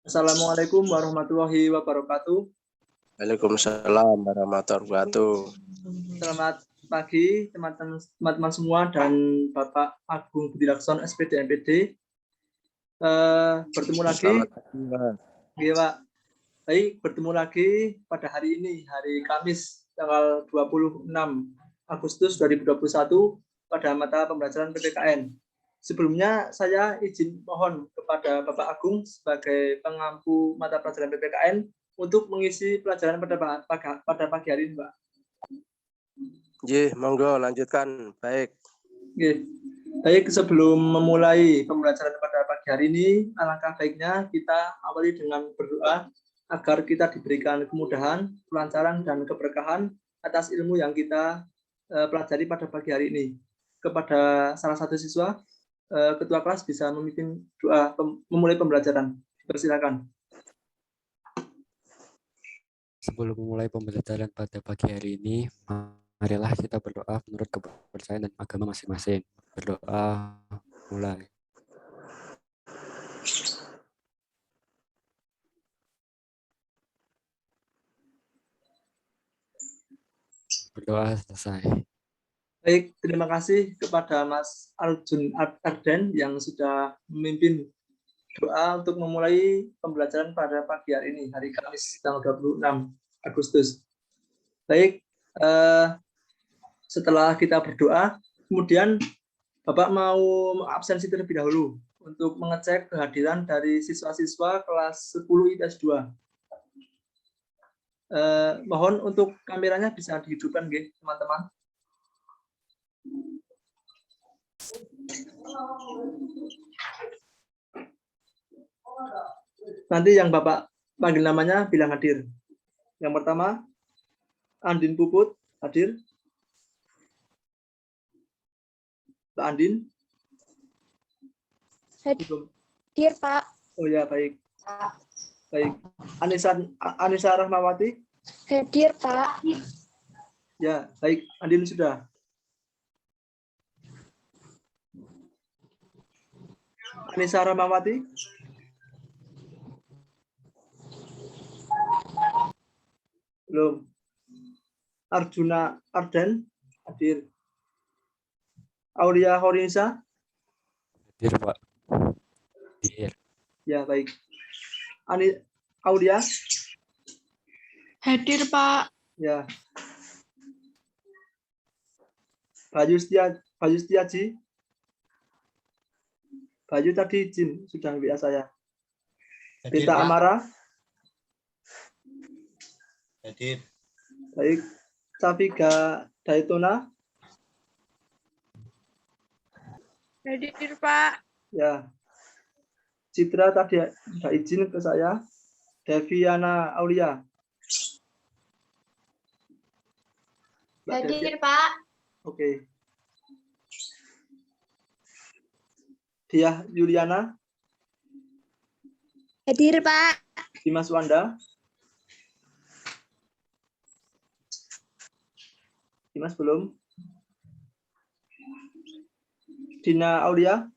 Assalamualaikum warahmatullahi wabarakatuh. Waalaikumsalam warahmatullahi wabarakatuh. Selamat pagi teman-teman semua dan Bapak Agung Budi Lakson SPD MPD. Bertemu lagi. Selamat pagi, Pak. Iya, Pak. Baik, bertemu lagi pada hari ini, hari Kamis, tanggal 26 Agustus 2021 pada mata pembelajaran PPKN. Sebelumnya saya izin mohon kepada Bapak Agung sebagai pengampu mata pelajaran PPKN untuk mengisi pelajaran pada pagi hari ini, Pak. Ji, monggo lanjutkan. Baik. Oke. Baik, sebelum memulai pembelajaran pada pagi hari ini, alangkah baiknya kita awali dengan berdoa agar kita diberikan kemudahan, kelancaran, dan keberkahan atas ilmu yang kita pelajari pada pagi hari ini. Kepada salah satu siswa, ketua kelas bisa memimpin doa memulai pembelajaran. Persilakan. Sebelum memulai pembelajaran pada pagi hari ini, marilah kita berdoa menurut kepercayaan dan agama masing-masing. Berdoa mulai. Berdoa selesai. Baik, terima kasih kepada Mas Arjun Arden yang sudah memimpin doa untuk memulai pembelajaran pada pagi hari ini, hari Kamis, tanggal 26 Agustus. Baik, setelah kita berdoa, kemudian Bapak mau absensi terlebih dahulu untuk mengecek kehadiran dari siswa-siswa kelas 10 IPS 2. Mohon untuk kameranya bisa dihidupkan, teman-teman. Nanti yang Bapak panggil namanya bilang hadir. Yang pertama, Andin Puput, hadir. Mbak Andin. Hadir, Pak. Oh ya, baik. Baik. Anissa Rahmawati. Hadir, Pak. Ya, baik. Andin sudah. Anissa Rahmawati. Belum. Arjuna Arden, hadir. Aulia Horinsa. Hadir, Pak. Hadir. Ya, baik. Aulia. Hadir, Pak. Ya. Bayu Setiaji. Bayu tadi izin sudah WA saya. Hadir, Beta Pak. Amara. Hadir. Baik. Safiga Daytona. Hadir, Pak. Ya. Citra tadi sudah izin ke saya. Deviana Aulia. Hadir, Pak. Oke. Diah Yuliana. Hadir, Pak. Dimas Wanda. Dimas belum. Dina Aulia.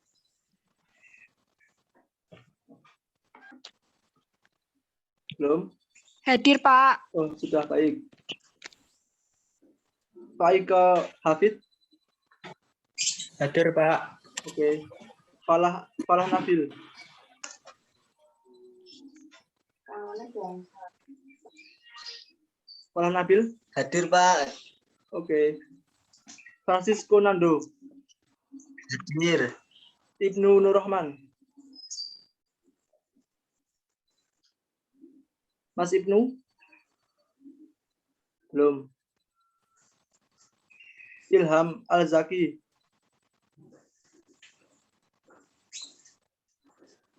Belum. Hadir, Pak. Oh, sudah, baik. Pak Ika Hafid. Hadir, Pak. Oke. Falah Nabil. Falah Nabil. Hadir, Pak. Oke. Francisco Nando. Hadir. Ibnu Nurrahman. Mas Ibnu? Belum. Ilham Al-Zaki.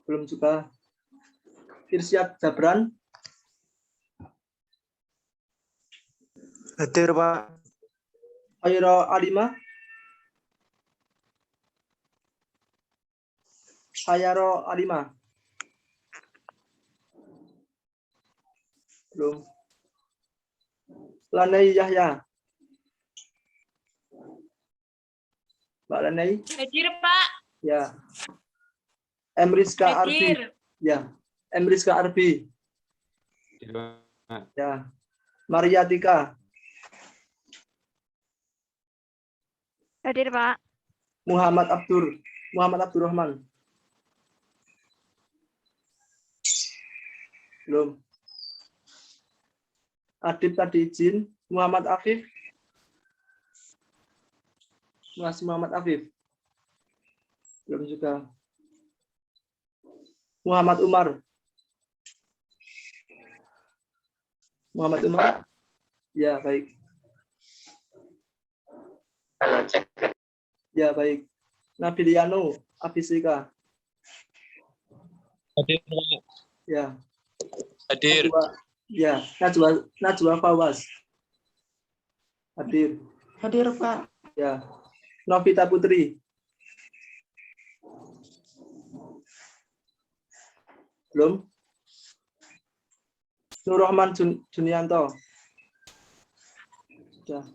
Belum juga. Irsyad Jabran. Hadir, Pak. Khaira Alima. Khayaro Alima. Belum. Lanai Yahya. Mbak Lanai. Hadir, Pak. Ya. Emriska Arfi. Hadir. Ya. Emriska Arbi. Ya. Maria Tika. Hadir, Pak. Muhammad Abdurrahman. Belum. Adib tadi izin. Muhammad Afif. Masih Muhammad Afif. Belum juga. Muhammad Umar. Muhammad Umar. Ya, baik. Ya, baik. Nabiliano Abisika. Hadir, Pak. Ya. Hadir. Ya, Najwa Fawaz. Hadir. Hadir, Pak. Ya. Novita Putri. Belum. Nur Rahman Junianto. Sudah.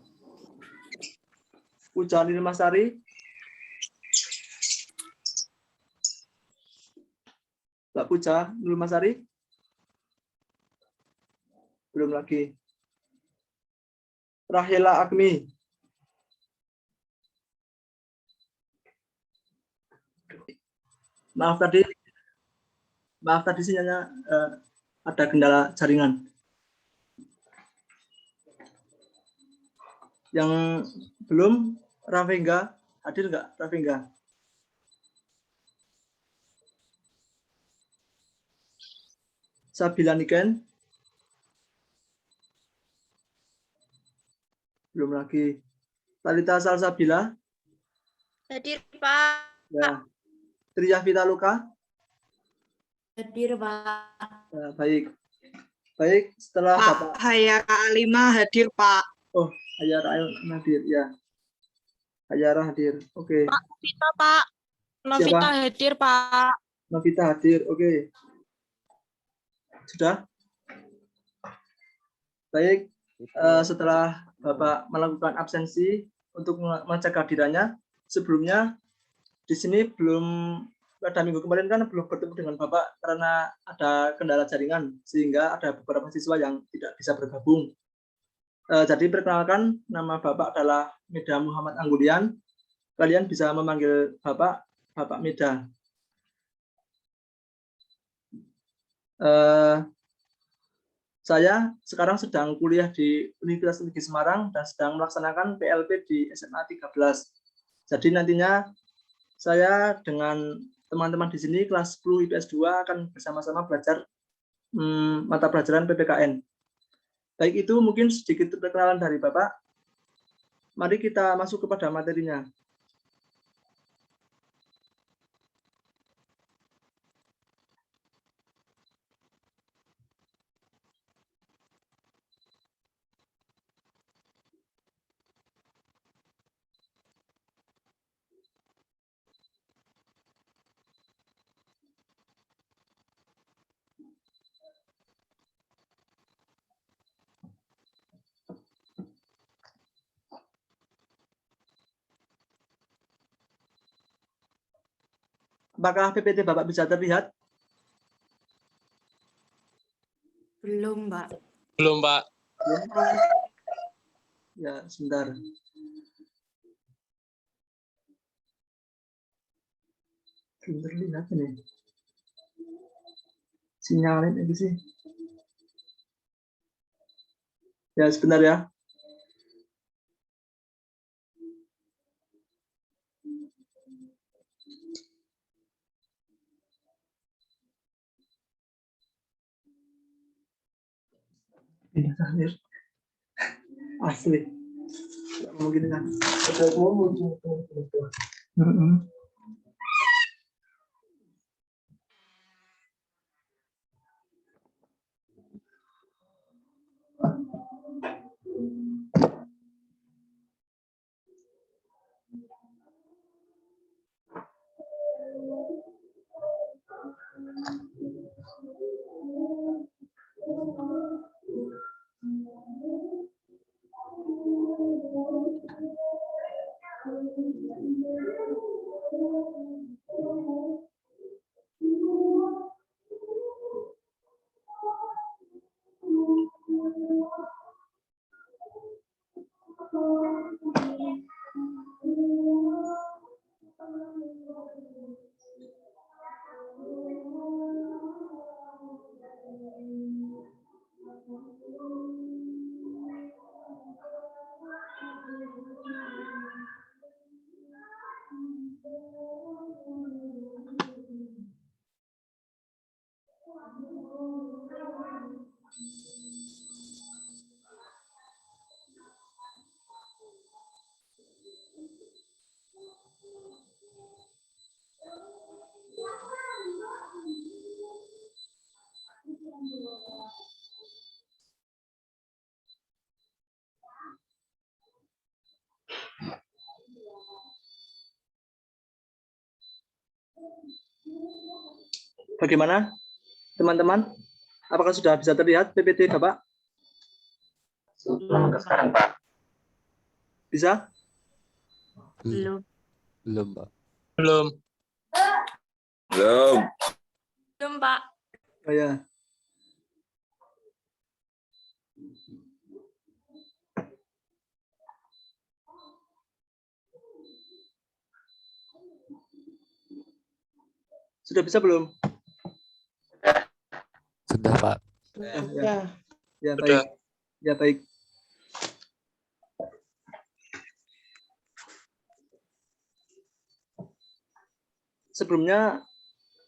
Puja Nilmasari. Mbak Puja Nilmasari. Belum lagi. Rahela Agmi. Maaf tadi sinyalnya ada kendala jaringan. Yang belum, Rafenga, hadir nggak Rafenga? Sabila Niken? Belum lagi. Talita Salsabila? Hadir, Pak. Ya. Tria Vitaluka? Hadir, Pak. Ya, baik. Baik, setelah Bapak. Hayara Alima hadir, Pak. Oh, Hayara hadir, ya. Hayara hadir, oke. Pak, Novita, Pak. Novita Siapa? hadir, Pak. Novita hadir, oke. Sudah? Baik, setelah Bapak melakukan absensi untuk mengecek kehadirannya, sebelumnya di sini belum, pada minggu kemarin kan belum bertemu dengan Bapak karena ada kendala jaringan, sehingga ada beberapa siswa yang tidak bisa bergabung. Jadi perkenalkan, nama Bapak adalah Meda Muhammad Anggulian. Kalian bisa memanggil Bapak Meda. Saya sekarang sedang kuliah di Universitas Negeri Semarang dan sedang melaksanakan PLP di SMA 13. Jadi nantinya saya dengan teman-teman di sini kelas 10 IPS 2 akan bersama-sama belajar mata pelajaran PPKN. Baik, itu mungkin sedikit perkenalan dari Bapak. Mari kita masuk kepada materinya. Apakah PPT Bapak bisa terlihat? Belum, Pak. Belum, Pak. Ya, sebentar. Belum terlihat ini. Sinyalin ini sih. Ya, sebentar ya. Ini terakhir. Asli. Tidak memungkinkan. Bagaimana, teman-teman? Apakah sudah bisa terlihat PPT Bapak? Sekarang, Pak. Bisa? Belum. Belum, Pak. Belum. Belum. Belum, Pak. Oh ya. Sudah bisa belum? Sudah, Pak. Ya, Sudah. baik. Ya, baik. Sebelumnya,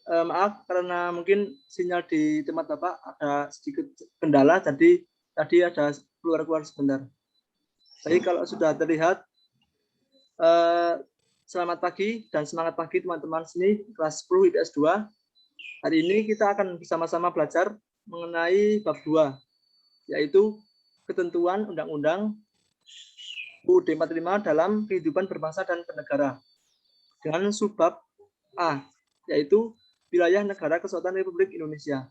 maaf karena mungkin sinyal di tempat Bapak ada sedikit kendala, jadi tadi ada keluar-keluar sebentar. Baik, kalau sudah terlihat, selamat pagi dan semangat pagi teman-teman sini kelas 10 IPS 2. Hari ini kita akan bersama-sama belajar mengenai bab 2, yaitu ketentuan undang-undang UUD 45 dalam kehidupan berbangsa dan bernegara. Dengan subbab A, yaitu wilayah negara kesatuan Republik Indonesia.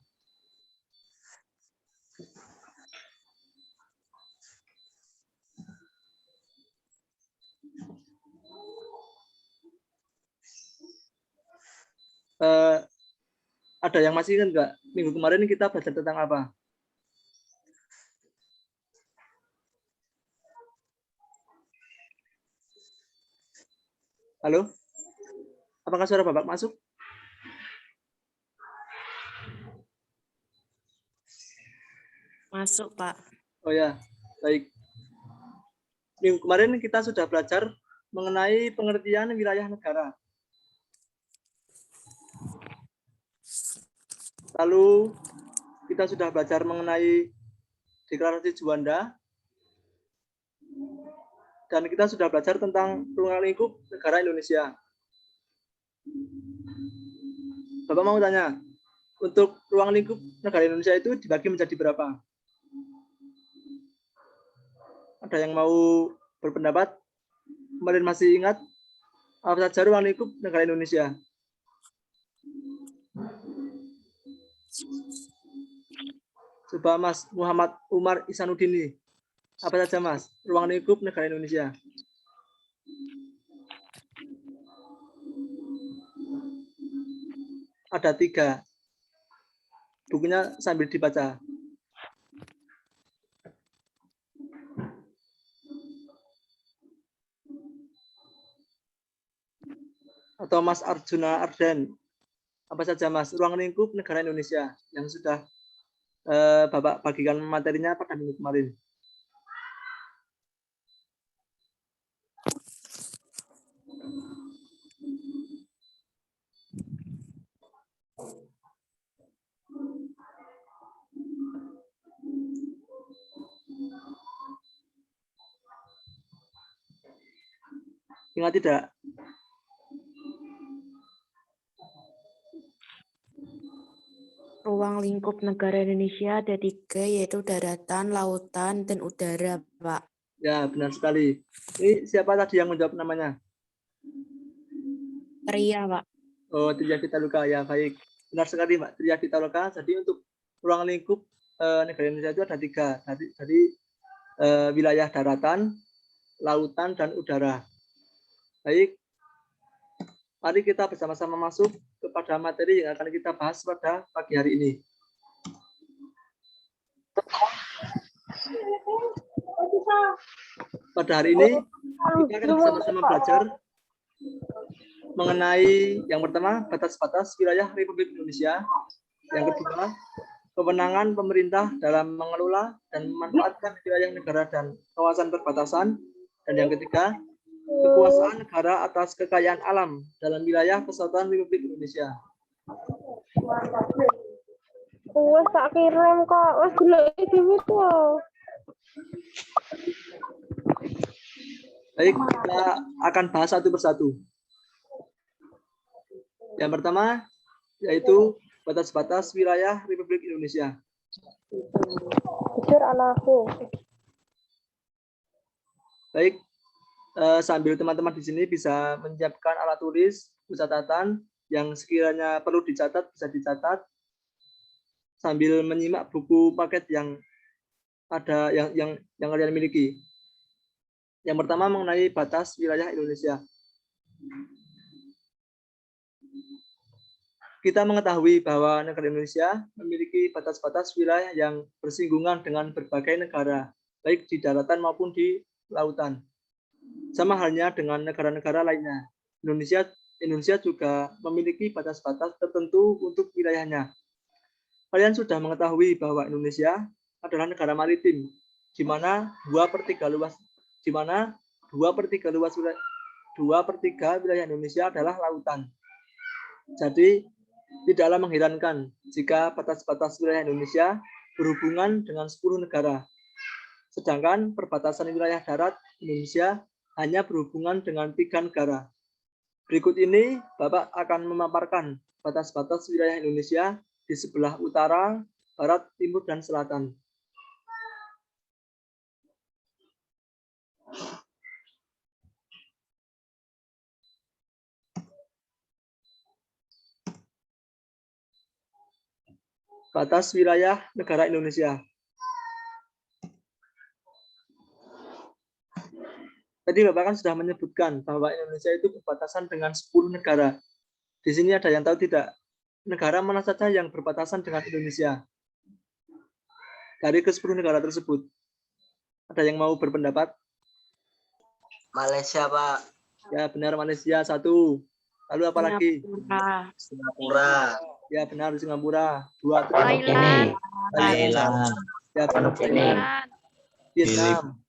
Ada yang masih ingat nggak? Minggu kemarin kita belajar tentang apa? Halo? Apakah suara Bapak masuk? Masuk, Pak. Oh ya, baik. Minggu kemarin kita sudah belajar mengenai pengertian wilayah negara. Lalu kita sudah belajar mengenai deklarasi Juanda. Dan kita sudah belajar tentang ruang lingkup negara Indonesia. Bapak mau tanya, untuk ruang lingkup negara Indonesia itu dibagi menjadi berapa? Ada yang mau berpendapat? Kemarin masih ingat apa saja ruang lingkup negara Indonesia? Coba Mas Muhammad Umar Isanuddin ini. Apa saja Mas ruang lingkup negara Indonesia? Ada 3. Bukunya sambil dibaca. Atau Mas Arjuna Arden. Apa saja Mas ruang lingkup negara Indonesia yang sudah Bapak bagikan materinya pada minggu kemarin? Ingat tidak? Ruang lingkup negara Indonesia ada 3, yaitu daratan, lautan, dan udara, Pak. Ya, benar sekali. Ini siapa tadi yang menjawab namanya? Ria, Pak. Oh, Tria Pitaloka. Ya, baik. Benar sekali, Mbak Tria Pitaloka. Jadi untuk ruang lingkup negara Indonesia itu ada 3. Jadi wilayah daratan, lautan, dan udara. Baik. Mari kita bersama-sama masuk kepada materi yang akan kita bahas pada pagi hari ini. Pada hari ini kita akan bersama-sama belajar mengenai yang pertama batas-batas wilayah Republik Indonesia, yang kedua kewenangan pemerintah dalam mengelola dan memanfaatkan wilayah negara dan kawasan perbatasan, dan yang ketiga kekuasaan negara atas kekayaan alam dalam wilayah kesatuan Republik Indonesia. Wes tak kirim kok, wes golek dhewe to. Baik, kita akan bahas satu persatu. Yang pertama yaitu batas-batas wilayah Republik Indonesia. Jujur anakku. Baik, sambil teman-teman di sini bisa menyiapkan alat tulis, buku catatan, yang sekiranya perlu dicatat bisa dicatat sambil menyimak buku paket yang ada yang kalian miliki. Yang pertama mengenai batas wilayah Indonesia. Kita mengetahui bahwa negara Indonesia memiliki batas-batas wilayah yang bersinggungan dengan berbagai negara, baik di daratan maupun di lautan. Sama halnya dengan negara-negara lainnya. Indonesia juga memiliki batas-batas tertentu untuk wilayahnya. Kalian sudah mengetahui bahwa Indonesia adalah negara maritim, di mana 2/3 wilayah Indonesia adalah lautan. Jadi tidaklah mengherankan jika batas-batas wilayah Indonesia berhubungan dengan 10 negara. Sedangkan perbatasan wilayah darat Indonesia hanya berhubungan dengan 3 negara. Berikut ini Bapak akan memaparkan batas-batas wilayah Indonesia di sebelah utara, barat, timur, dan selatan. Batas wilayah negara Indonesia. Tadi Bapak kan sudah menyebutkan bahwa Indonesia itu berbatasan dengan 10 negara. Di sini ada yang tahu tidak? Negara mana saja yang berbatasan dengan Indonesia? Dari ke-10 negara tersebut. Ada yang mau berpendapat? Malaysia, Pak. Ya, benar, Malaysia 1. Lalu apa lagi? Singapura. Ya, benar, Singapura. 2. Thailand, Thailand. Ya, benar, Thailand. Vietnam.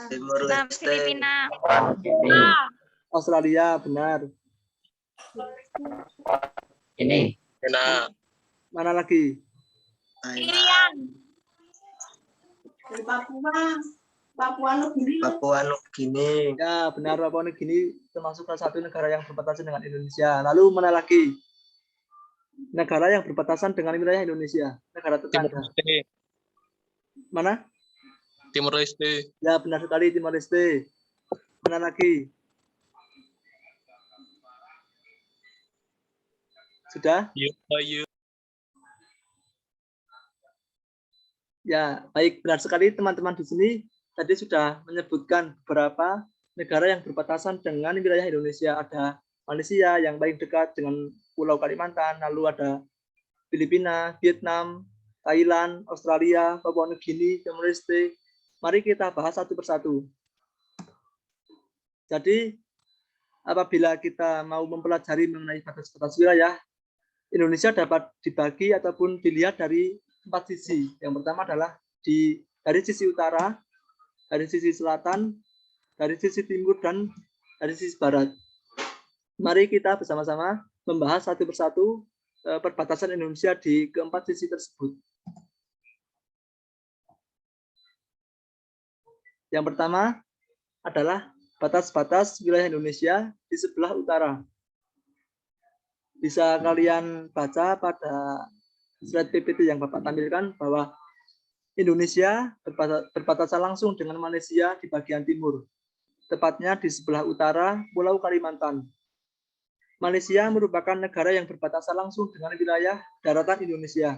Timur Vietnam, Leste. Filipina, Australia, benar. Nah, Mana lagi? Thailand. Papua Nugini. Ya, benar, Papua Nugini termasuk salah satu negara yang berbatasan dengan Indonesia. Lalu mana lagi? Negara yang berbatasan dengan wilayah Indonesia, negara Timur tetangga. Leste. Mana? Timur Leste. Ya, benar sekali, Timor Leste. Mana lagi? Sudah? Ya, baik, benar sekali teman-teman di sini tadi sudah menyebutkan beberapa negara yang berbatasan dengan wilayah Indonesia. Ada Malaysia yang paling dekat dengan Pulau Kalimantan, lalu ada Filipina, Vietnam, Thailand, Australia, Papua Nugini, Timor Leste. Mari kita bahas satu persatu. Jadi, apabila kita mau mempelajari mengenai batas-batas wilayah, Indonesia dapat dibagi ataupun dilihat dari 4 sisi. Yang pertama adalah dari sisi utara, dari sisi selatan, dari sisi timur, dan dari sisi barat. Mari kita bersama-sama membahas satu persatu perbatasan Indonesia di keempat sisi tersebut. Yang pertama adalah batas-batas wilayah Indonesia di sebelah utara. Bisa kalian baca pada slide PPT yang Bapak tampilkan bahwa Indonesia berbatasan langsung dengan Malaysia di bagian timur, tepatnya di sebelah utara Pulau Kalimantan. Malaysia merupakan negara yang berbatasan langsung dengan wilayah daratan Indonesia.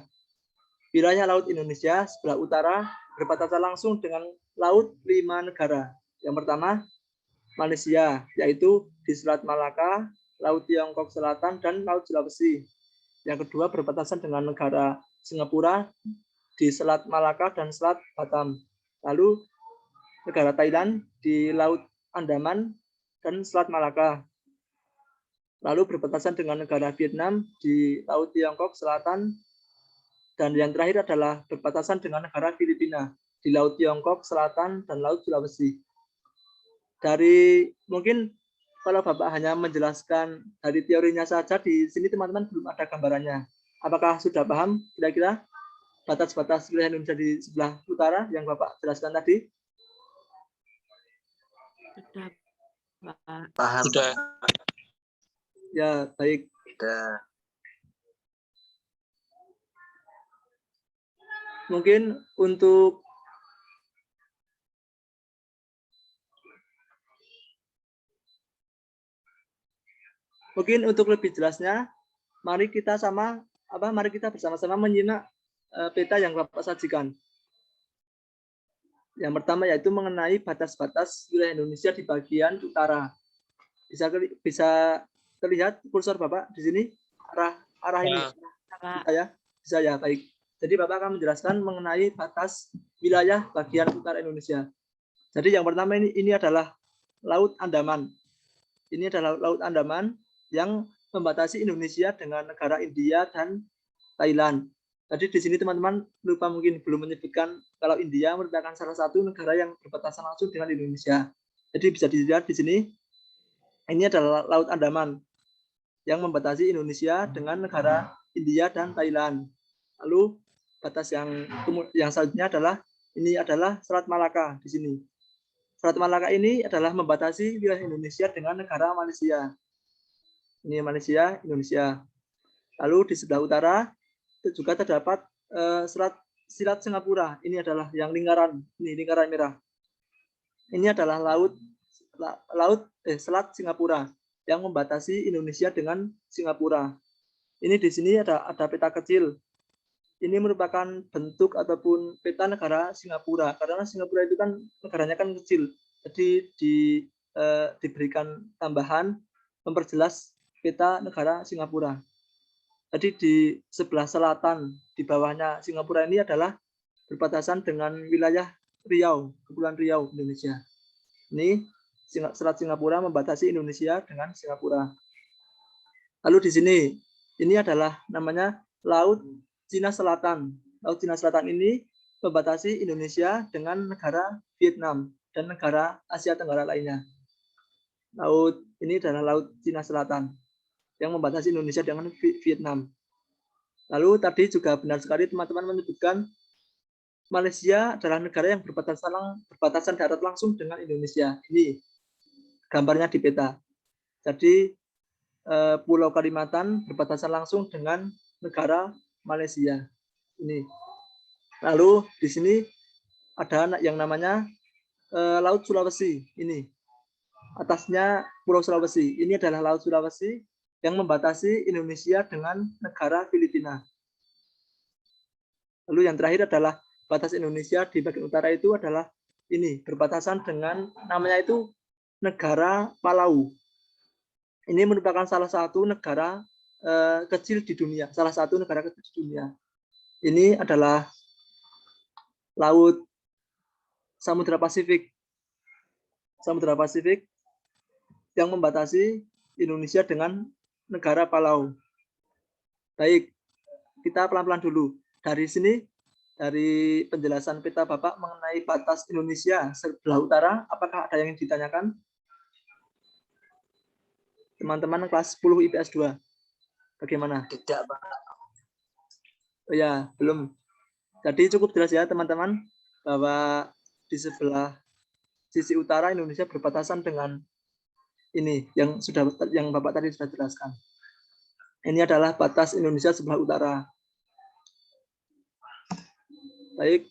Wilayah laut Indonesia sebelah utara berbatasan langsung dengan laut 5 negara. Yang pertama, Malaysia, yaitu di Selat Malaka, Laut Tiongkok Selatan, dan Laut Sulawesi. Yang kedua, berbatasan dengan negara Singapura di Selat Malaka dan Selat Batam. Lalu, negara Thailand di Laut Andaman dan Selat Malaka. Lalu berbatasan dengan negara Vietnam di Laut Tiongkok Selatan. Dan yang terakhir adalah berbatasan dengan negara Filipina di Laut Tiongkok Selatan dan Laut Sulawesi. Dari mungkin kalau Bapak hanya menjelaskan dari teorinya saja, di sini teman-teman belum ada gambarannya. Apakah sudah paham kira-kira batas-batas wilayah Indonesia di sebelah utara yang Bapak jelaskan tadi? Sudah, Pak. Paham. Sudah. Ya, baik. Sudah. Mungkin untuk lebih jelasnya, Mari kita bersama-sama menyimak peta yang Bapak sajikan. Yang pertama yaitu mengenai batas-batas wilayah Indonesia di bagian utara. Bisa terlihat kursor Bapak di sini arah ini. Bisa ya, baik. Jadi Bapak akan menjelaskan mengenai batas wilayah bagian utara Indonesia. Jadi yang pertama ini adalah Laut Andaman. Ini adalah Laut Andaman yang membatasi Indonesia dengan negara India dan Thailand. Jadi di sini teman-teman lupa mungkin belum menyebutkan kalau India merupakan salah satu negara yang berbatasan langsung dengan Indonesia. Jadi bisa dilihat di sini, ini adalah Laut Andaman yang membatasi Indonesia dengan negara India dan Thailand. Lalu batas yang selanjutnya adalah Selat Malaka di sini. Selat Malaka ini adalah membatasi wilayah Indonesia dengan negara Malaysia. Ini Malaysia, Indonesia. Lalu di sebelah utara itu juga terdapat Selat Singapura. Ini adalah yang lingkaran merah. Ini adalah Selat Singapura yang membatasi Indonesia dengan Singapura. Ini di sini ada peta kecil. Ini merupakan bentuk ataupun peta negara Singapura karena Singapura itu kan negaranya kan kecil. Jadi diberikan tambahan memperjelas peta negara Singapura. Jadi di sebelah selatan di bawahnya Singapura ini adalah berbatasan dengan wilayah Riau, Kepulauan Riau, Indonesia. Ini Selat Singapura membatasi Indonesia dengan Singapura. Lalu di sini, ini adalah namanya Laut Cina Selatan. Laut Cina Selatan ini membatasi Indonesia dengan negara Vietnam dan negara Asia Tenggara lainnya. Laut ini adalah Laut Cina Selatan yang membatasi Indonesia dengan Vietnam. Lalu tadi juga benar sekali teman-teman menyebutkan Malaysia adalah negara yang berbatasan darat langsung dengan Indonesia. Ini gambarnya di peta. Jadi Pulau Kalimantan berbatasan langsung dengan negara Malaysia. Ini. Lalu di sini ada yang namanya Laut Sulawesi. Ini. Atasnya Pulau Sulawesi. Ini adalah Laut Sulawesi yang membatasi Indonesia dengan negara Filipina. Lalu yang terakhir adalah batas Indonesia di bagian utara itu adalah ini, berbatasan dengan namanya itu negara Palau. Ini merupakan salah satu negara kecil di dunia, salah satu negara kecil di dunia. Ini adalah Laut Samudra Pasifik. Samudra Pasifik yang membatasi Indonesia dengan negara Palau. Baik, kita pelan-pelan dulu. Dari sini, dari penjelasan peta Bapak mengenai batas Indonesia sebelah utara, apakah ada yang ditanyakan? Teman-teman kelas 10 IPS 2. Bagaimana? Tidak, Pak. Oh ya, belum. Jadi cukup jelas ya teman-teman bahwa di sebelah sisi utara Indonesia berbatasan dengan ini yang Bapak tadi sudah jelaskan. Ini adalah batas Indonesia sebelah utara. Baik.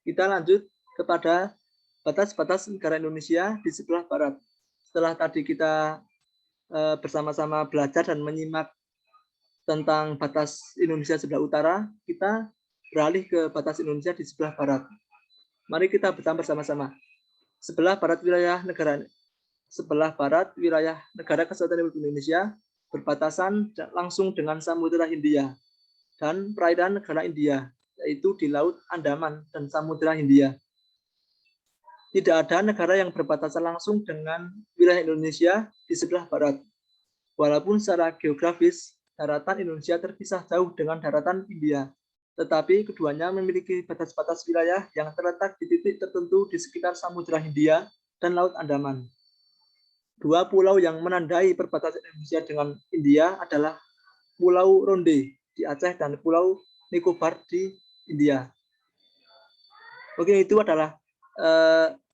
Kita lanjut kepada batas-batas negara Indonesia di sebelah barat. Setelah tadi kita bersama-sama belajar dan menyimak tentang batas Indonesia sebelah utara, kita beralih ke batas Indonesia di sebelah barat. Mari kita bersama-sama. Sebelah barat wilayah negara Kesatuan Republik Indonesia berbatasan langsung dengan Samudra Hindia dan perairan negara India, yaitu di Laut Andaman dan Samudra Hindia. Tidak ada negara yang berbatasan langsung dengan wilayah Indonesia di sebelah barat. Walaupun secara geografis, daratan Indonesia terpisah jauh dengan daratan India, tetapi keduanya memiliki batas-batas wilayah yang terletak di titik tertentu di sekitar Samudra Hindia dan Laut Andaman. Dua pulau yang menandai perbatasan Indonesia dengan India adalah Pulau Ronde di Aceh dan Pulau Nicobar di India. Oke, itu adalah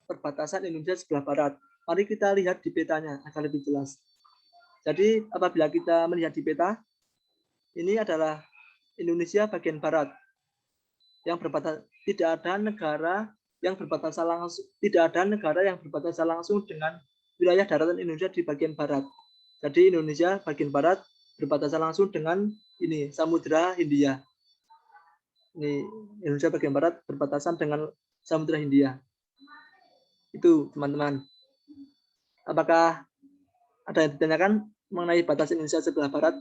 perbatasan Indonesia sebelah barat. Mari kita lihat di petanya agar lebih jelas. Jadi apabila kita melihat di peta, ini adalah Indonesia bagian barat yang berbatasan, tidak ada negara yang berbatasan langsung dengan wilayah daratan Indonesia di bagian barat. Jadi Indonesia bagian barat berbatasan langsung dengan ini Samudra Hindia. Ini Indonesia bagian barat berbatasan dengan Samudra Hindia. Itu teman-teman. Apakah ada yang ditanyakan mengenai batas Indonesia sebelah barat?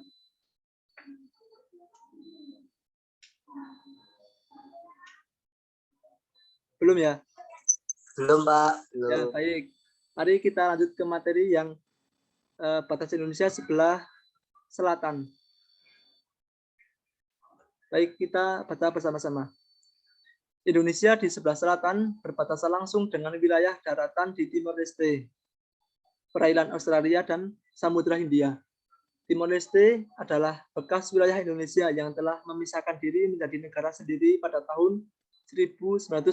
Belum ya? Belum, Pak. Ya, Belum. baik. Mari kita lanjut ke materi yang batas Indonesia sebelah selatan. Baik, kita baca bersama-sama. Indonesia di sebelah selatan berbatasan langsung dengan wilayah daratan di Timor Leste, perairan Australia, dan Samudra Hindia. Timor Leste adalah bekas wilayah Indonesia yang telah memisahkan diri menjadi negara sendiri pada tahun 1999.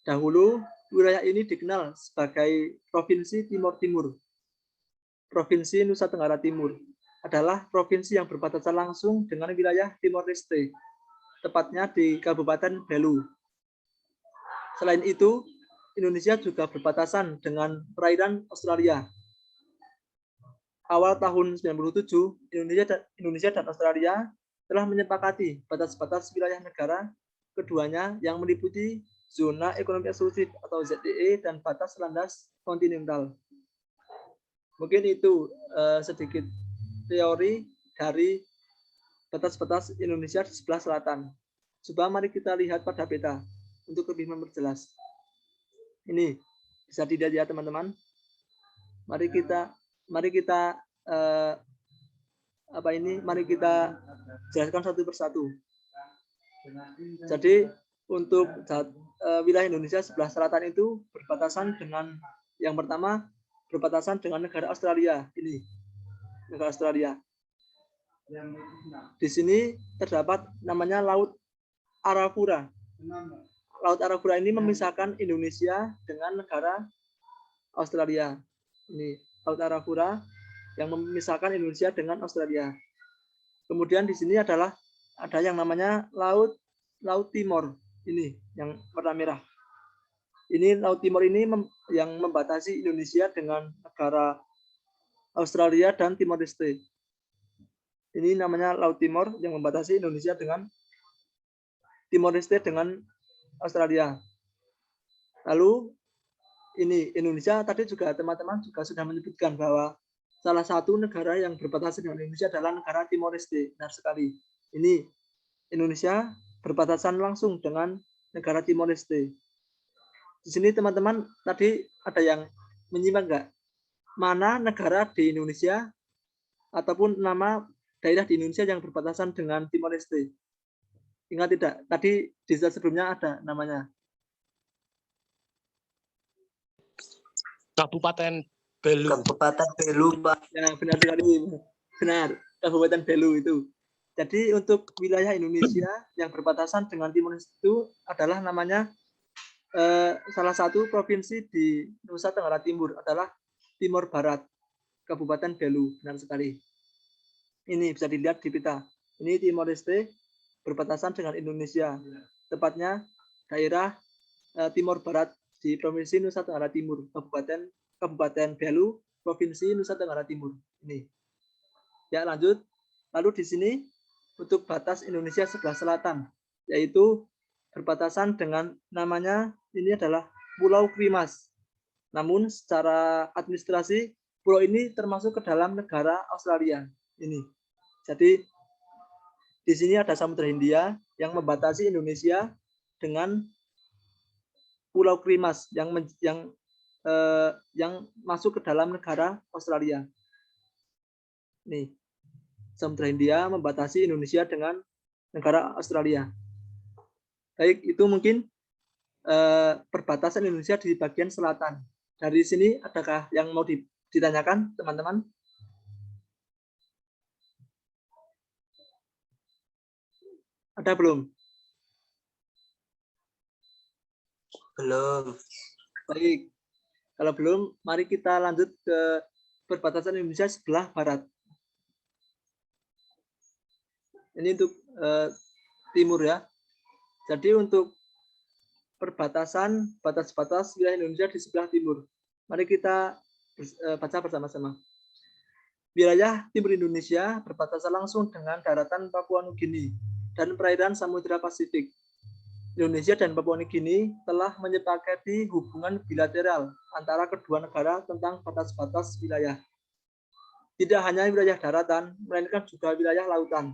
Dahulu, wilayah ini dikenal sebagai Provinsi Timor Timur. Provinsi Nusa Tenggara Timur adalah provinsi yang berbatasan langsung dengan wilayah Timor Leste, tepatnya di Kabupaten Belu. Selain itu, Indonesia juga berbatasan dengan perairan Australia. Awal tahun 97, Indonesia dan Australia telah menyepakati batas-batas wilayah negara keduanya yang meliputi zona ekonomi eksklusif atau ZEE dan batas landas kontinental. Mungkin itu sedikit teori dari batas-batas Indonesia di sebelah selatan. Coba mari kita lihat pada peta untuk lebih memperjelas. Ini bisa dilihat ya teman-teman. Mari kita jelaskan satu persatu. Jadi untuk wilayah Indonesia sebelah selatan itu berbatasan dengan yang pertama berbatasan dengan negara Australia. Ini negara Australia. Di sini terdapat namanya Laut Arafura. Laut Arafura ini memisahkan Indonesia dengan negara Australia. Ini Laut Arafura yang memisahkan Indonesia dengan Australia. Kemudian di sini ada yang namanya Laut Timor. Ini yang warna merah. Ini Laut Timor ini yang membatasi Indonesia dengan negara Australia dan Timor Leste. Ini namanya Laut Timor yang membatasi Indonesia dengan Timor Leste dengan Australia. Lalu ini Indonesia tadi juga teman-teman juga sudah menyebutkan bahwa salah satu negara yang berbatasan dengan Indonesia adalah negara Timor Leste. Benar sekali. Ini Indonesia berbatasan langsung dengan negara Timor Leste. Di sini teman-teman tadi ada yang menyimak nggak? Mana negara di Indonesia ataupun nama daerah di Indonesia yang berbatasan dengan Timor Leste? Ingat tidak? Tadi di slide sebelumnya ada namanya. Kabupaten Belu. Kabupaten Belu, Pak. Ya, benar sekali. Benar, Kabupaten Belu itu. Jadi untuk wilayah Indonesia yang berbatasan dengan Timor Leste itu adalah namanya salah satu provinsi di Nusa Tenggara Timur adalah Timor Barat, Kabupaten Belu. Benar sekali. Ini bisa dilihat di peta. Ini Timor Leste berbatasan dengan Indonesia, tepatnya daerah Timor Barat di Provinsi Nusa Tenggara Timur, Kabupaten Belu, Provinsi Nusa Tenggara Timur. Ini. Ya, lanjut. Lalu di sini untuk batas Indonesia sebelah selatan, yaitu berbatasan dengan namanya ini adalah Pulau Krimas. Namun secara administrasi pulau ini termasuk ke dalam negara Australia. Ini. Jadi di sini ada Samudra Hindia yang membatasi Indonesia dengan Pulau Krimas yang masuk ke dalam negara Australia. Nih, Samudra Hindia membatasi Indonesia dengan negara Australia. Baik, itu mungkin perbatasan Indonesia di bagian selatan. Dari sini adakah yang mau ditanyakan, teman-teman? Ada belum? Belum. Baik. Kalau belum, mari kita lanjut ke perbatasan Indonesia sebelah barat. Ini untuk timur ya. Jadi untuk perbatasan batas-batas wilayah Indonesia di sebelah timur. Mari kita baca bersama-sama. Wilayah timur Indonesia berbatasan langsung dengan daratan Papua Nugini dan perairan Samudra Pasifik. Indonesia dan Papua Nugini telah menyepakati hubungan bilateral antara kedua negara tentang batas-batas wilayah. Tidak hanya wilayah daratan, melainkan juga wilayah lautan.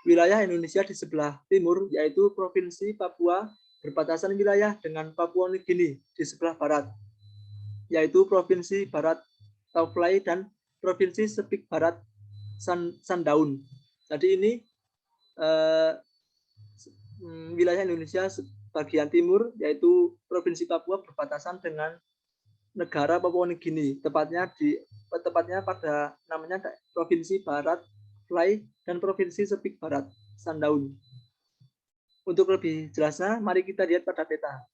Wilayah Indonesia di sebelah timur, yaitu Provinsi Papua, berbatasan wilayah dengan Papua Nugini di sebelah barat, yaitu Provinsi Barat Tauflai dan Provinsi Sepik Barat Sandaun. Jadi ini wilayah Indonesia bagian timur, yaitu Provinsi Papua berbatasan dengan negara Papua Nugini, tepatnya pada namanya Provinsi Barat Tauflai dan Provinsi Sepik Barat Sandaun. Untuk lebih jelasnya, mari kita lihat pada peta.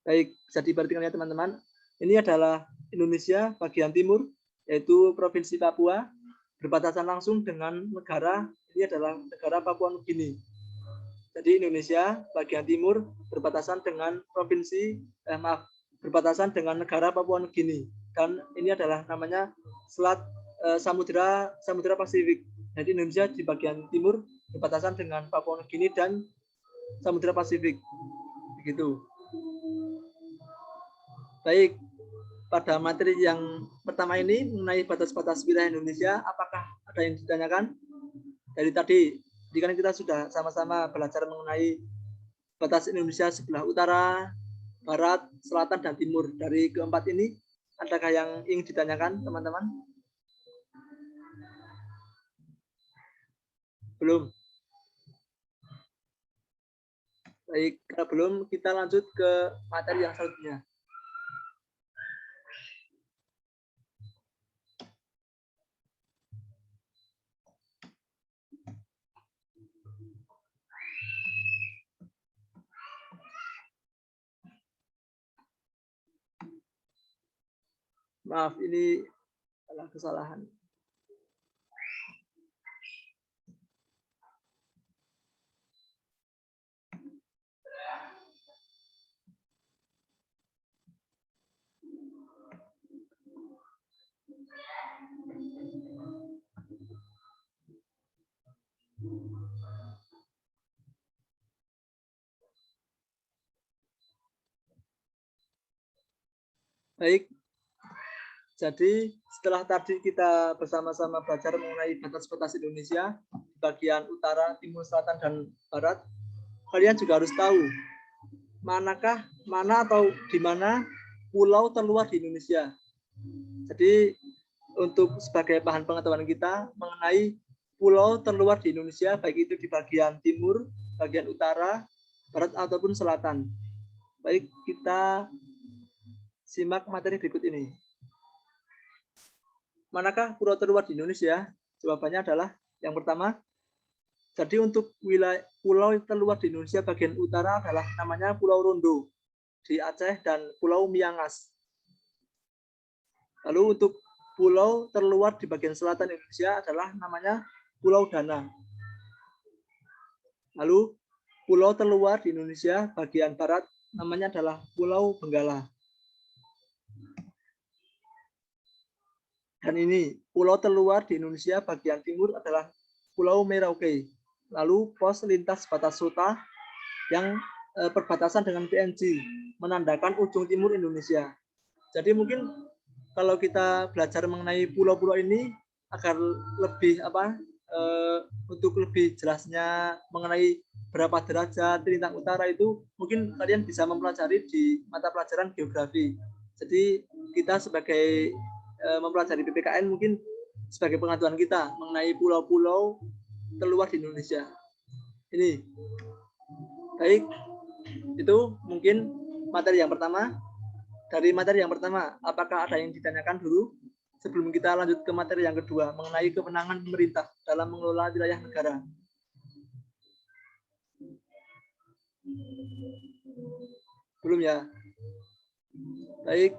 Baik, bisa diperhatikan ya teman-teman. Ini adalah Indonesia bagian timur, yaitu Provinsi Papua, berbatasan langsung dengan negara, ini adalah negara Papua Nugini. Jadi Indonesia bagian timur berbatasan dengan berbatasan dengan negara Papua Nugini. Dan ini adalah namanya Selat Samudra Pasifik. Jadi Indonesia di bagian timur berbatasan dengan Papua Nugini dan Samudra Pasifik. Begitu. Baik, pada materi yang pertama ini mengenai batas-batas wilayah Indonesia, apakah ada yang ditanyakan? Dari tadi, kan kita sudah sama-sama belajar mengenai batas Indonesia sebelah utara, barat, selatan, dan timur. Dari keempat ini, adakah yang ingin ditanyakan, teman-teman? Belum? Baik, kalau belum, kita lanjut ke materi yang selanjutnya. Maaf, ini adalah kesalahan. Baik, jadi setelah tadi kita bersama-sama belajar mengenai batas-batas Indonesia, bagian utara, timur, selatan, dan barat, kalian juga harus tahu mana atau di mana pulau terluar di Indonesia. Jadi untuk sebagai bahan pengetahuan kita mengenai pulau terluar di Indonesia, baik itu di bagian timur, bagian utara, barat, ataupun selatan. Baik, kita simak materi berikut ini. Manakah pulau terluar di Indonesia? Jawabannya adalah yang pertama. Jadi untuk wilayah pulau terluar di Indonesia bagian utara adalah namanya Pulau Rondo di Aceh dan Pulau Miangas. Lalu untuk pulau terluar di bagian selatan Indonesia adalah namanya Pulau Dana. Lalu pulau terluar di Indonesia bagian barat namanya adalah Pulau Benggala. Dan ini pulau terluar di Indonesia bagian timur adalah Pulau Merauke. Lalu pos lintas batas Sota yang perbatasan dengan PNG menandakan ujung timur Indonesia. Jadi mungkin kalau kita belajar mengenai pulau-pulau ini agar lebih untuk lebih jelasnya mengenai berapa derajat lintang utara itu mungkin kalian bisa mempelajari di mata pelajaran geografi. Jadi kita sebagai mempelajari PPKN mungkin sebagai pengetahuan kita mengenai pulau-pulau terluar di Indonesia. Ini. Baik. Itu mungkin materi yang pertama. Dari materi yang pertama, apakah ada yang ditanyakan dulu sebelum kita lanjut ke materi yang kedua mengenai kewenangan pemerintah dalam mengelola wilayah negara? Belum ya? Baik.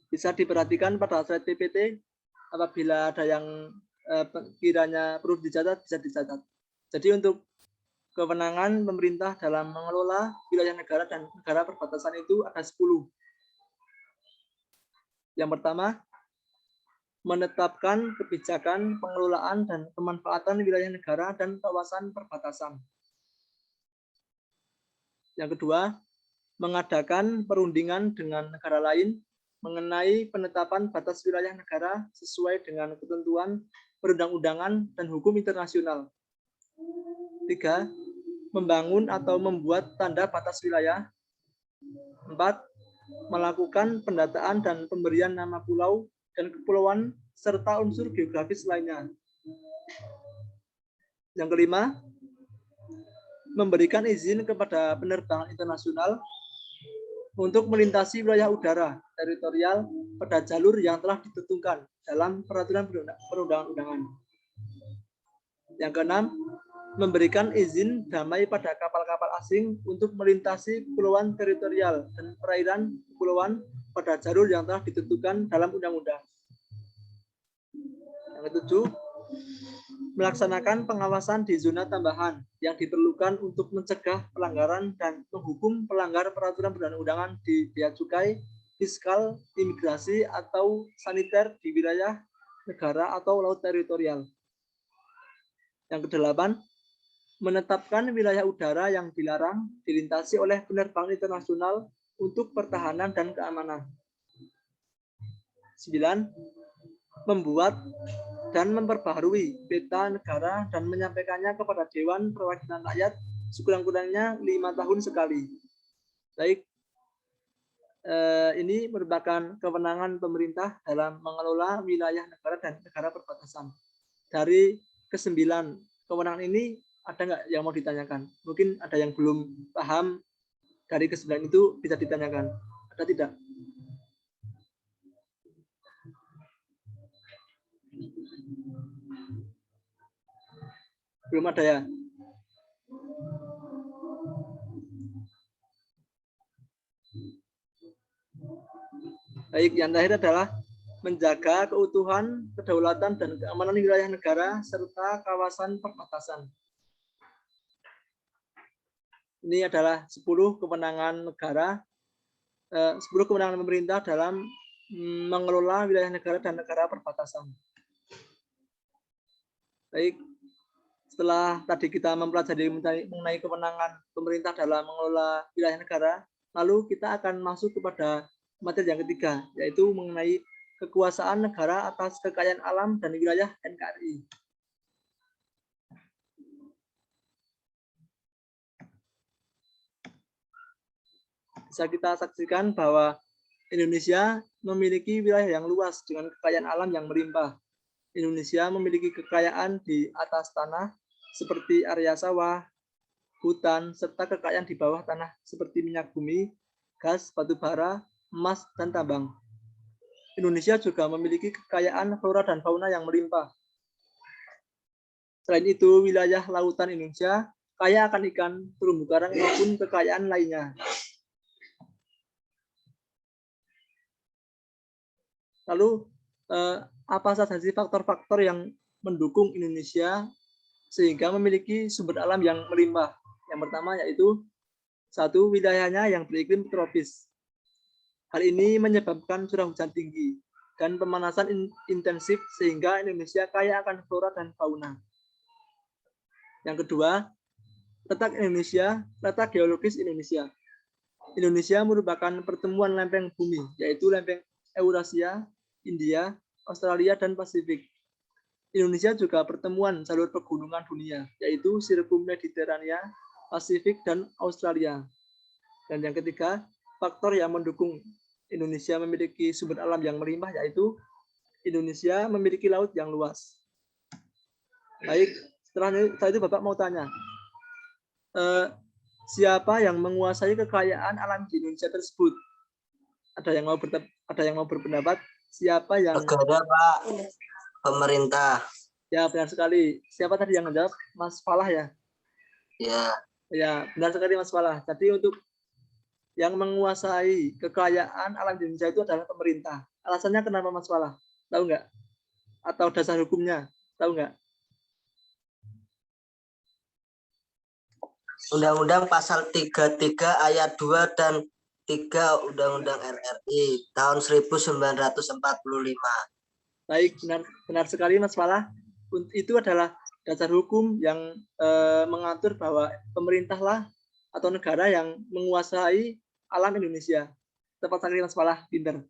Bisa diperhatikan pada slide PPT, apabila ada yang kiranya perlu dicatat, bisa dicatat. Jadi untuk kewenangan pemerintah dalam mengelola wilayah negara dan negara perbatasan itu ada 10. Yang pertama, menetapkan kebijakan pengelolaan dan pemanfaatan wilayah negara dan kawasan perbatasan. Yang kedua, mengadakan perundingan dengan negara lain mengenai penetapan batas wilayah negara sesuai dengan ketentuan perundang-undangan dan hukum internasional. 3. Membangun atau membuat tanda batas wilayah. 4. Melakukan pendataan dan pemberian nama pulau dan kepulauan serta unsur geografis lainnya. Yang kelima, memberikan izin kepada penerbangan internasional untuk melintasi wilayah udara teritorial pada jalur yang telah ditentukan dalam peraturan perundang-undangan. Yang keenam, memberikan izin damai pada kapal-kapal asing untuk melintasi kepulauan teritorial dan perairan kepulauan pada jalur yang telah ditentukan dalam undang-undang. Yang ketujuh, melaksanakan pengawasan di zona tambahan yang diperlukan untuk mencegah pelanggaran dan menghukum pelanggar peraturan perundang-undangan di bea cukai, fiskal, imigrasi, atau saniter di wilayah negara atau laut teritorial. Yang kedelapan, menetapkan wilayah udara yang dilarang dilintasi oleh penerbangan internasional untuk pertahanan dan keamanan. 9. Membuat dan memperbaharui peta negara dan menyampaikannya kepada Dewan Perwakilan Rakyat sekurang-kurangnya 5 tahun sekali. Baik, ini merupakan kewenangan pemerintah dalam mengelola wilayah negara dan negara perbatasan. Dari ke-9 kewenangan ini ada nggak yang mau ditanyakan? Mungkin ada yang belum paham dari ke-9 itu bisa ditanyakan. Ada tidak? Belum ada ya? Baik, yang terakhir adalah menjaga keutuhan, kedaulatan, dan keamanan wilayah negara serta kawasan perbatasan. Ini adalah 10 kewenangan negara, 10 kewenangan pemerintah dalam mengelola wilayah negara dan negara perbatasan. Baik, setelah tadi kita mempelajari mengenai kewenangan pemerintah dalam mengelola wilayah negara, lalu kita akan masuk kepada materi yang ketiga, yaitu mengenai kekuasaan negara atas kekayaan alam dan wilayah NKRI. Bisa kita saksikan bahwa Indonesia memiliki wilayah yang luas dengan kekayaan alam yang melimpah. Indonesia memiliki kekayaan di atas tanah seperti area sawah, hutan, serta kekayaan di bawah tanah seperti minyak bumi, gas, batu bara, emas, dan tambang. Indonesia juga memiliki kekayaan flora dan fauna yang melimpah. Selain itu, wilayah lautan Indonesia kaya akan ikan, terumbu karang, maupun kekayaan lainnya. Lalu, apa saja sih faktor-faktor yang mendukung Indonesia sehingga memiliki sumber alam yang melimpah? Yang pertama yaitu 1. Wilayahnya yang beriklim tropis. Hal ini menyebabkan curah hujan tinggi dan pemanasan intensif sehingga Indonesia kaya akan flora dan fauna. Yang kedua, letak geologis Indonesia. Indonesia merupakan pertemuan lempeng bumi, yaitu lempeng Eurasia, India, Australia, dan Pasifik. Indonesia juga pertemuan jalur pegunungan dunia, yaitu Sirkum Mediterania, Pasifik, dan Australia. Dan yang ketiga, faktor yang mendukung Indonesia memiliki sumber alam yang melimpah, yaitu Indonesia memiliki laut yang luas. Baik, setelah itu Bapak mau tanya, siapa yang menguasai kekayaan alam di Indonesia tersebut? Ada yang mau berpendapat? Siapa yang? Negara, Pak. Pemerintah. Ya, benar sekali. Siapa tadi yang menjawab? Mas Falah ya? Ya. Ya, benar sekali Mas Falah. Jadi untuk yang menguasai kekayaan alam di Indonesia itu adalah pemerintah. Alasannya kenapa Mas Falah? Tahu nggak? Atau dasar hukumnya? Tahu nggak? Undang-Undang Pasal 33 Ayat 2 dan 3 Undang-Undang RRI tahun 1945. Baik, benar sekali Mas Falah. Itu adalah dasar hukum yang mengatur bahwa pemerintahlah atau negara yang menguasai alam Indonesia. Tepat sekali Mas Falah, pinter.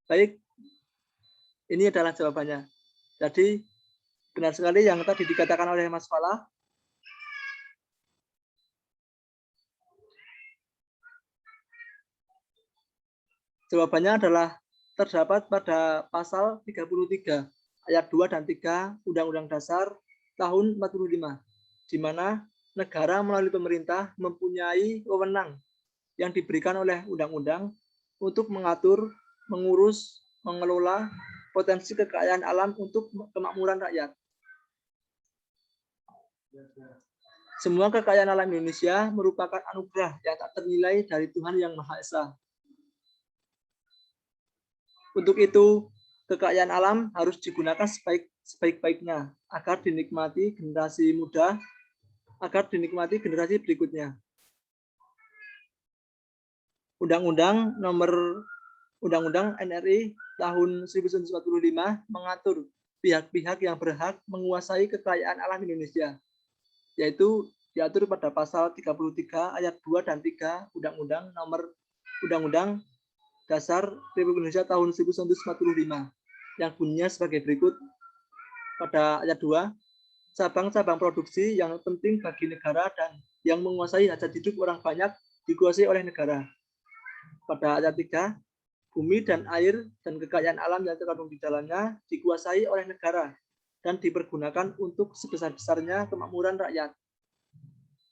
Baik, ini adalah jawabannya. Jadi benar sekali yang tadi dikatakan oleh Mas Falah. Jawabannya adalah terdapat pada pasal 33 ayat 2 dan 3 Undang-Undang Dasar tahun 45, di mana negara melalui pemerintah mempunyai wewenang yang diberikan oleh undang-undang untuk mengatur, mengurus, mengelola potensi kekayaan alam untuk kemakmuran rakyat. Semua kekayaan alam Indonesia merupakan anugerah yang tak ternilai dari Tuhan Yang Maha Esa. Untuk itu, kekayaan alam harus digunakan sebaik-baiknya agar dinikmati generasi muda, agar dinikmati generasi berikutnya. Undang-Undang NRI tahun 1945 mengatur pihak-pihak yang berhak menguasai kekayaan alam Indonesia, yaitu diatur pada pasal 33 ayat 2 dan 3 Undang-Undang Dasar Republik Indonesia tahun 1945 yang bunyinya sebagai berikut. Pada ayat 2, cabang-cabang produksi yang penting bagi negara dan yang menguasai hajat hidup orang banyak dikuasai oleh negara. Pada ayat 3, bumi dan air dan kekayaan alam yang terkandung di dalamnya dikuasai oleh negara dan dipergunakan untuk sebesar-besarnya kemakmuran rakyat.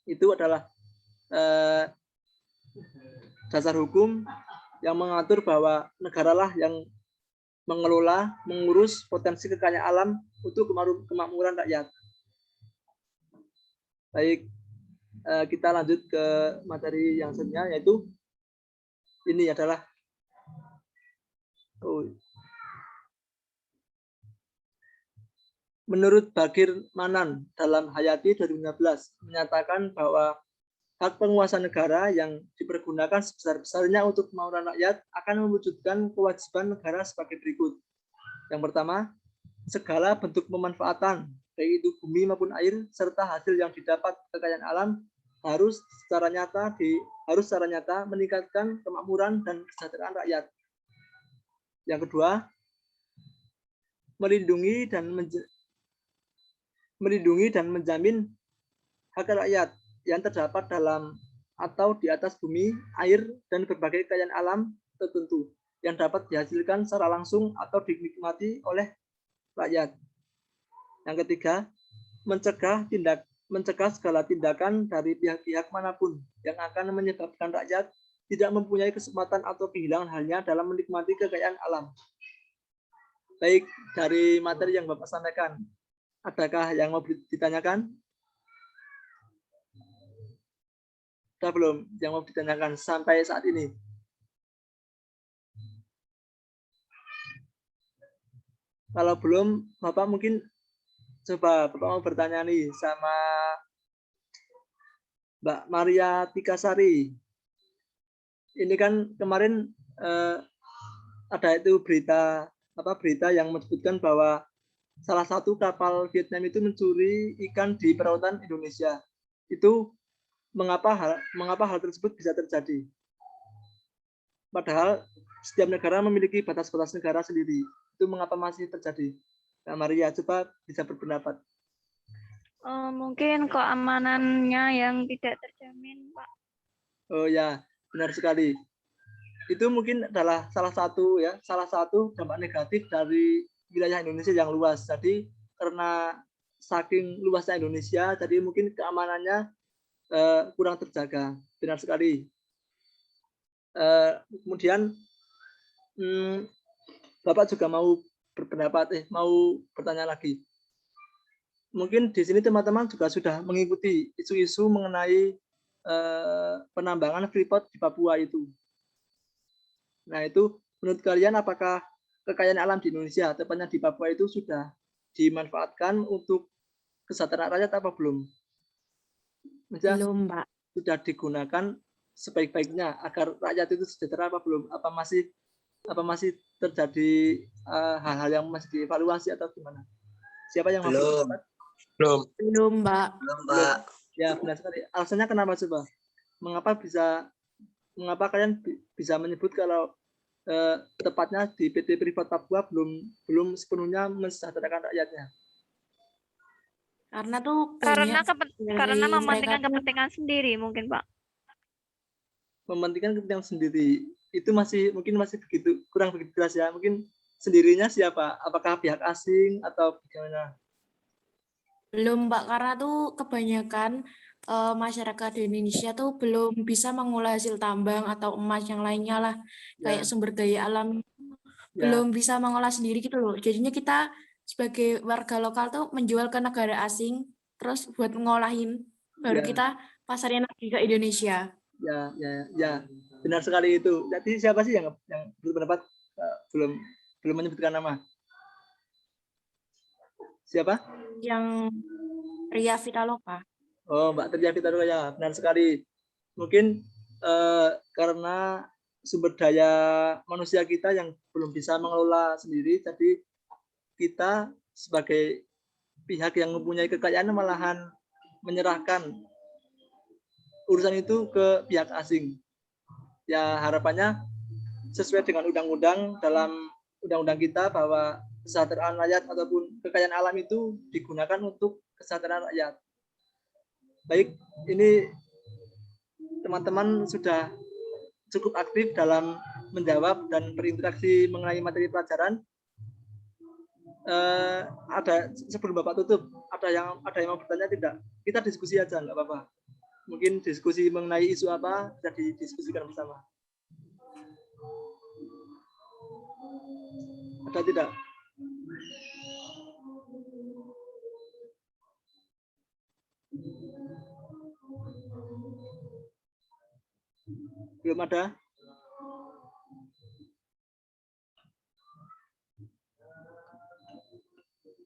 Itu adalah dasar hukum yang mengatur bahwa negaralah yang mengelola, mengurus potensi kekayaan alam untuk kemakmuran rakyat. Baik, kita lanjut ke materi yang selanjutnya, yaitu ini adalah menurut Bagir Manan dalam Hayati 2015 menyatakan bahwa hak penguasa negara yang dipergunakan sebesar-besarnya untuk kemakmuran rakyat akan mewujudkan kewajiban negara sebagai berikut. Yang pertama, segala bentuk pemanfaatan, baik itu bumi maupun air, serta hasil yang didapat kekayaan alam harus secara nyata meningkatkan kemakmuran dan kesejahteraan rakyat. Yang kedua, melindungi dan menjamin hak rakyat yang terdapat dalam atau di atas bumi, air, dan berbagai kekayaan alam tertentu yang dapat dihasilkan secara langsung atau dinikmati oleh rakyat. Yang ketiga, mencegah segala tindakan dari pihak-pihak manapun yang akan menyebabkan rakyat tidak mempunyai kesempatan atau kehilangan halnya dalam menikmati kekayaan alam. Baik, dari materi yang Bapak sampaikan, adakah yang mau ditanyakan? Sudah belum yang mau ditanyakan sampai saat ini? Kalau belum, Bapak mungkin coba Bapak mau bertanya nih sama Mbak Maria Tikasari. Ini kan kemarin ada itu berita yang menyebutkan bahwa salah satu kapal Vietnam itu mencuri ikan di perairan Indonesia. Itu mengapa hal tersebut bisa terjadi? Padahal setiap negara memiliki batas-batas negara sendiri. Itu mengapa masih terjadi? Mbak Maria, coba bisa berpendapat. Mungkin keamanannya yang tidak terjamin, Pak. Oh ya, benar sekali. Itu mungkin adalah salah satu dampak negatif dari wilayah Indonesia yang luas. Jadi karena saking luasnya Indonesia, jadi mungkin keamanannya kurang terjaga. Benar sekali. Kemudian Bapak juga mau berpendapat, mau bertanya lagi. Mungkin di sini teman-teman juga sudah mengikuti isu-isu mengenai penambangan freeport di Papua itu. Nah, itu menurut kalian apakah kekayaan alam di Indonesia, tepatnya di Papua itu sudah dimanfaatkan untuk kesejahteraan rakyat apa belum? Maksudnya Belum, Pak. sudah digunakan sebaik-baiknya agar rakyat itu sejahtera apa belum? Apa masih terjadi hal-hal yang masih dievaluasi atau gimana? Siapa yang mau Belum. berpendapat? Belum. Belum, Pak. Belum, Pak. Ya, benar sekali. Alasannya kenapa coba? Mengapa kalian bisa menyebut kalau tepatnya di PT Freeport Papua belum sepenuhnya mensejahterakan rakyatnya? Karena tuh Karena banyak karena dari mereka mementingkan tuh kepentingan sendiri mungkin, Pak. Mementingkan kepentingan sendiri itu mungkin masih kurang begitu jelas ya. Mungkin sendirinya siapa? Apakah pihak asing atau bagaimana? belum, Pak. Karena tuh kebanyakan masyarakat di Indonesia tuh belum bisa mengolah hasil tambang atau emas yang lainnya lah, kayak Ya, sumber daya alam ya, belum bisa mengolah sendiri gitu loh. Jadinya kita sebagai warga lokal tuh menjual ke negara asing, terus buat ngolahin, baru ya, kita pasarin lagi ke Indonesia. ya, benar sekali itu. Jadi siapa sih yang berpendapat belum menyebutkan nama? Siapa? Yang Ria Vitaloka. Oh, Mbak Tria Fitaruka, ya, benar sekali. Mungkin karena sumber daya manusia kita yang belum bisa mengelola sendiri, jadi kita sebagai pihak yang mempunyai kekayaan malahan menyerahkan urusan itu ke pihak asing. Ya, harapannya sesuai dengan undang-undang, dalam undang-undang kita bahwa kesejahteraan rakyat ataupun kekayaan alam itu digunakan untuk kesejahteraan rakyat. Baik, ini teman-teman sudah cukup aktif dalam menjawab dan berinteraksi mengenai materi pelajaran. Ada sebelum Bapak tutup, ada yang mau bertanya tidak? Kita diskusi aja, nggak apa-apa. Mungkin diskusi mengenai isu apa bisa didiskusikan bersama. Ada tidak? Belum ada?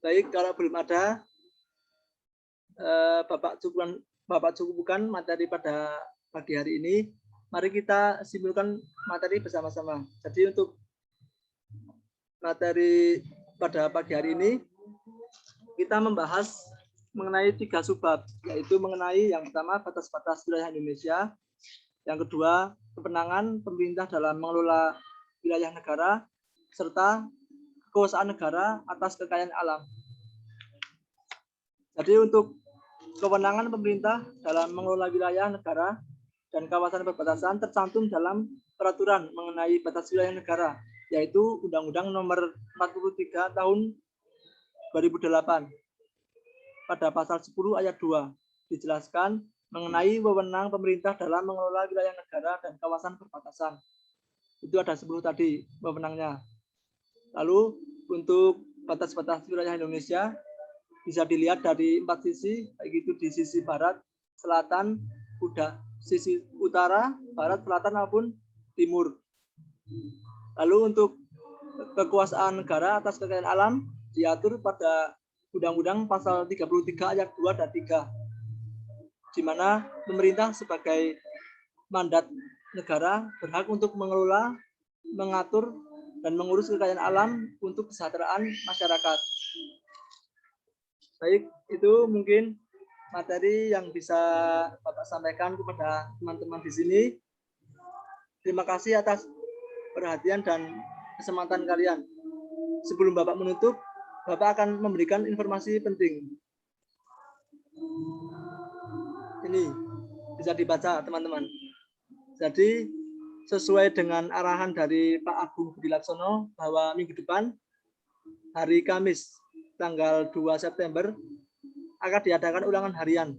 Baik, kalau belum ada, Bapak cukupkan materi pada pagi hari ini. Mari kita simpulkan materi bersama-sama. Jadi untuk materi pada pagi hari ini, kita membahas mengenai 3 subbab, yaitu mengenai yang pertama batas-batas wilayah Indonesia, yang kedua kewenangan pemerintah dalam mengelola wilayah negara, serta kekuasaan negara atas kekayaan alam. Jadi untuk kewenangan pemerintah dalam mengelola wilayah negara dan kawasan perbatasan tercantum dalam peraturan mengenai batas wilayah negara, yaitu Undang-Undang Nomor 43 Tahun 2008. Pada pasal 10 ayat 2 dijelaskan mengenai wewenang pemerintah dalam mengelola wilayah negara dan kawasan perbatasan. Itu ada 10 tadi wewenangnya. Lalu untuk batas-batas wilayah Indonesia bisa dilihat dari 4 sisi, baik itu di sisi barat, selatan, sisi utara, barat, selatan maupun timur. Lalu untuk kekuasaan negara atas kekayaan alam diatur pada Undang-Undang pasal 33 ayat 2 dan 3, di mana pemerintah sebagai mandat negara berhak untuk mengelola, mengatur, dan mengurus kekayaan alam untuk kesejahteraan masyarakat. Baik, itu mungkin materi yang bisa Bapak sampaikan kepada teman-teman di sini. Terima kasih atas perhatian dan kesempatan kalian. Sebelum Bapak menutup, Bapak akan memberikan informasi penting. Ini bisa dibaca teman-teman. Jadi sesuai dengan arahan dari Pak Agung Budi Laksono bahwa minggu depan hari Kamis tanggal 2 September akan diadakan ulangan harian.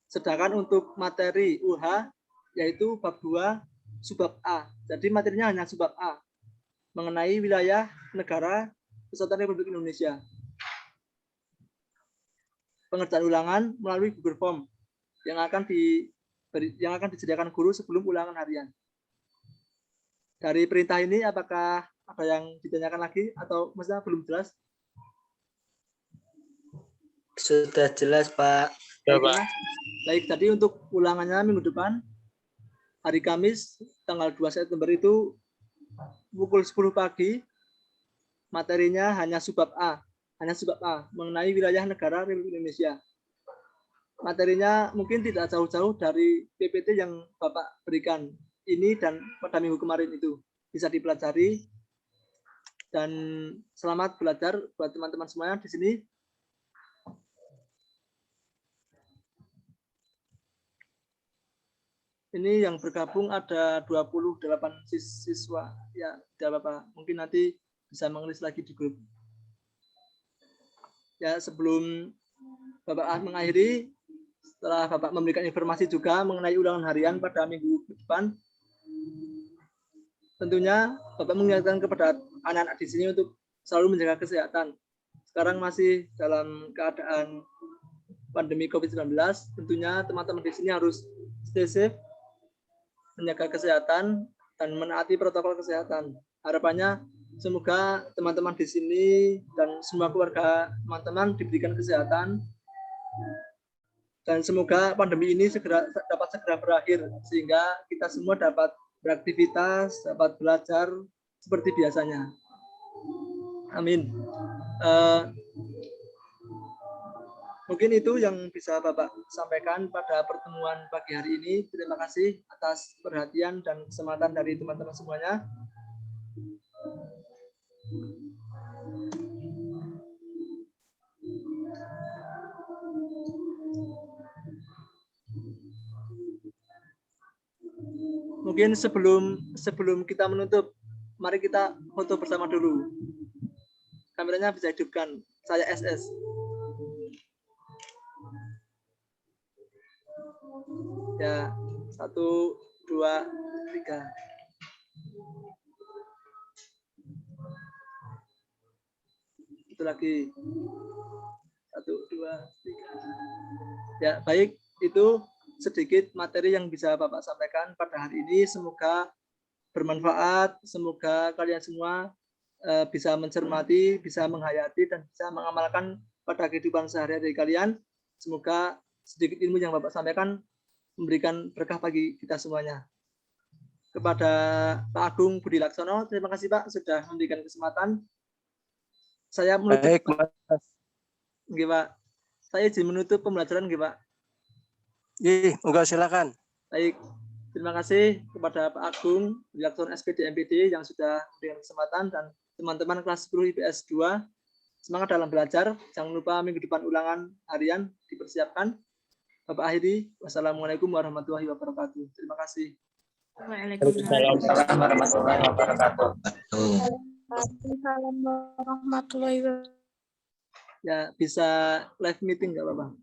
Sedangkan untuk materi UH yaitu bab 2 subbab A. Jadi materinya hanya subbab A mengenai wilayah negara Kesatuan Republik Indonesia. Pengerjaan ulangan melalui Google Form yang akan disediakan guru sebelum ulangan harian. Dari perintah ini apakah ada yang ditanyakan lagi atau maksudnya belum jelas? Sudah jelas, Pak. Ya, Baiklah. Pak. Baik, tadi untuk ulangannya minggu depan, hari Kamis, tanggal 2 September itu, pukul 10 pagi, materinya hanya subbab A, mengenai wilayah negara Republik Indonesia. Materinya mungkin tidak jauh-jauh dari PPT yang Bapak berikan ini dan pada minggu kemarin itu. Bisa dipelajari, dan selamat belajar buat teman-teman semuanya di sini. Ini yang bergabung ada 28 siswa. Ya, tidak apa-apa. Mungkin nanti bisa mengelis lagi di grup. Ya, sebelum Bapak mengakhiri, setelah Bapak memberikan informasi juga mengenai ulangan harian pada minggu depan, tentunya Bapak mengingatkan kepada anak-anak di sini untuk selalu menjaga kesehatan. Sekarang masih dalam keadaan pandemi COVID-19, tentunya teman-teman di sini harus stay safe, menjaga kesehatan, dan menaati protokol kesehatan. Harapannya semoga teman-teman di sini dan semua keluarga teman-teman diberikan kesehatan, dan semoga pandemi ini dapat segera berakhir sehingga kita semua dapat beraktivitas, dapat belajar seperti biasanya. Amin. Mungkin itu yang bisa Bapak sampaikan pada pertemuan pagi hari ini. Terima kasih atas perhatian dan kesempatan dari teman-teman semuanya. Mungkin sebelum kita menutup, mari kita foto bersama dulu. Kameranya bisa hidupkan. Saya SS. Ya, 1, 2, 3. Itu lagi. 1, 2, 3. Ya, baik. Itu sedikit materi yang bisa Bapak sampaikan pada hari ini. Semoga bermanfaat. Semoga kalian semua bisa mencermati, bisa menghayati, dan bisa mengamalkan pada kehidupan sehari-hari kalian. Semoga sedikit ilmu yang Bapak sampaikan memberikan berkah bagi kita semuanya. Kepada Pak Agung Budi Laksono, terima kasih Pak sudah memberikan kesempatan. Saya menutup. Baik, Mas. Nggih, Pak. Saya izin menutup pembelajaran nggih, Pak. Enggak, silakan. Baik. Terima kasih kepada Pak Agung Budi Laksono SPD MPD yang sudah memberikan kesempatan, dan teman-teman kelas 10 IPS 2. Semangat dalam belajar. Jangan lupa minggu depan ulangan harian dipersiapkan. Bapak akhiri. Wassalamualaikum warahmatullahi wabarakatuh. Terima kasih. Waalaikumsalam. Waalaikumsalam warahmatullahi wabarakatuh. Waalaikumsalam warahmatullahi wabarakatuh. Ya, bisa live meeting nggak Bapak?